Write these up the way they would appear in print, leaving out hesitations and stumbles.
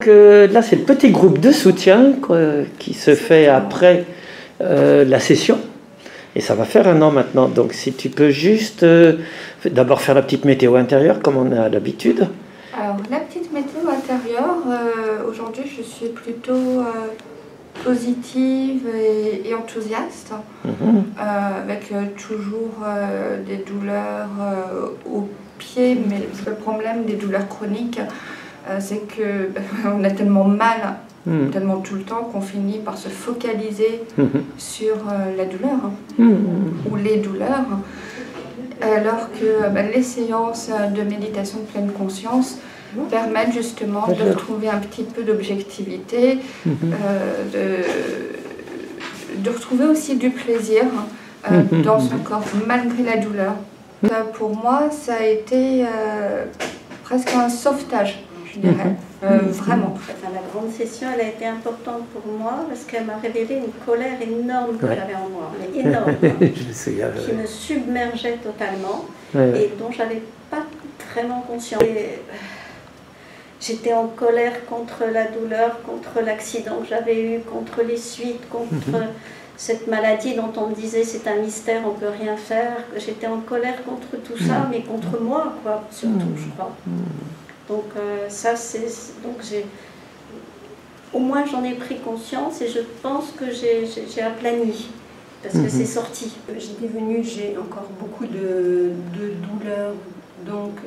Là, c'est le petit groupe de soutien qui se fait après la session. Et ça va faire 1 an maintenant. Donc, si tu peux juste d'abord faire la petite météo intérieure, comme on a l'habitude. Alors, la petite météo intérieure, aujourd'hui, je suis plutôt positive et enthousiaste, avec toujours des douleurs au pied, mais le problème des douleurs chroniques, c'est qu'on a tellement mal, tellement tout le temps, qu'on finit par se focaliser sur la douleur ou les douleurs, alors que les séances de méditation de pleine conscience permettent justement de retrouver un petit peu d'objectivité, de retrouver aussi du plaisir dans son corps malgré la douleur. Pour moi, ça a été presque un sauvetage, je dirais, vraiment. La grande session, elle a été importante pour moi parce qu'elle m'a révélé une colère énorme que j'avais en moi, mais énorme, qui me submergeait totalement et dont j'avais pas vraiment conscience. J'étais en colère contre la douleur, contre l'accident que j'avais eu, contre les suites, contre cette maladie dont on me disait c'est un mystère, on ne peut rien faire. J'étais en colère contre tout ça, mais contre moi, quoi, surtout, je crois. Donc au moins j'en ai pris conscience et je pense que j'ai aplani, parce que c'est sorti. J'étais venue, j'ai encore beaucoup de douleurs, donc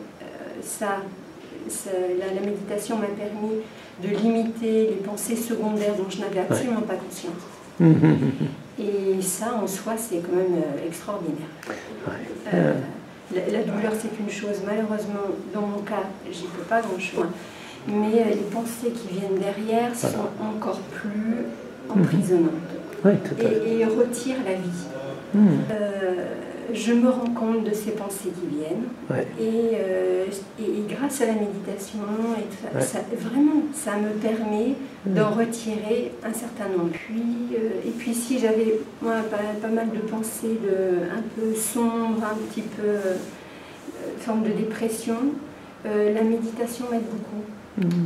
la méditation m'a permis de limiter les pensées secondaires dont je n'avais absolument pas conscience. Et ça, en soi, c'est quand même extraordinaire. La douleur, c'est une chose. Malheureusement, dans mon cas, j'y peux pas grand-chose. Mais les pensées qui viennent derrière sont encore plus emprisonnantes et retirent la vie. Je me rends compte de ces pensées qui viennent et grâce à la méditation, vraiment, ça me permet d'en retirer un certain nombre. Et puis si j'avais pas mal de pensées un peu sombres, un petit peu forme de dépression, la méditation m'aide beaucoup.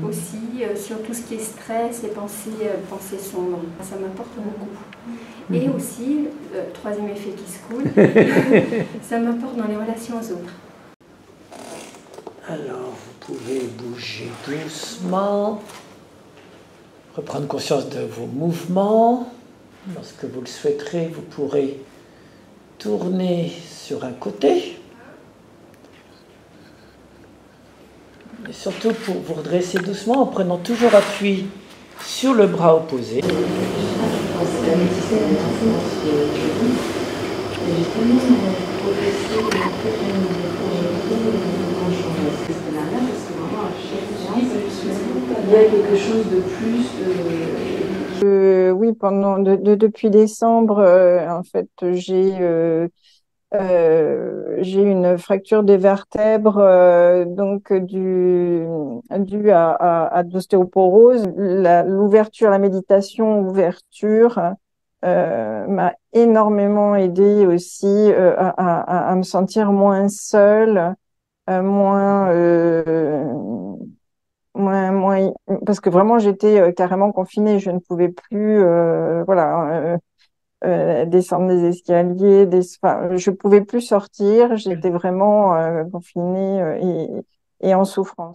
Aussi sur tout ce qui est stress et pensées sombres. Ça m'apporte beaucoup. Et aussi, troisième effet qui se coule, ça m'apporte dans les relations aux autres. Alors, vous pouvez bouger doucement, reprendre conscience de vos mouvements. Lorsque vous le souhaiterez, vous pourrez tourner sur un côté. Et surtout pour vous redresser doucement en prenant toujours appui sur le bras opposé. Il y a quelque chose de plus oui, depuis décembre, en fait, j'ai une fracture des vertèbres, donc due à de l'ostéoporose. L'ouverture, la méditation, ouverture, m'a énormément aidée aussi à me sentir moins seule, moins, parce que vraiment j'étais carrément confinée, je ne pouvais plus, descendre des escaliers, je pouvais plus sortir, j'étais vraiment confinée et en souffrance.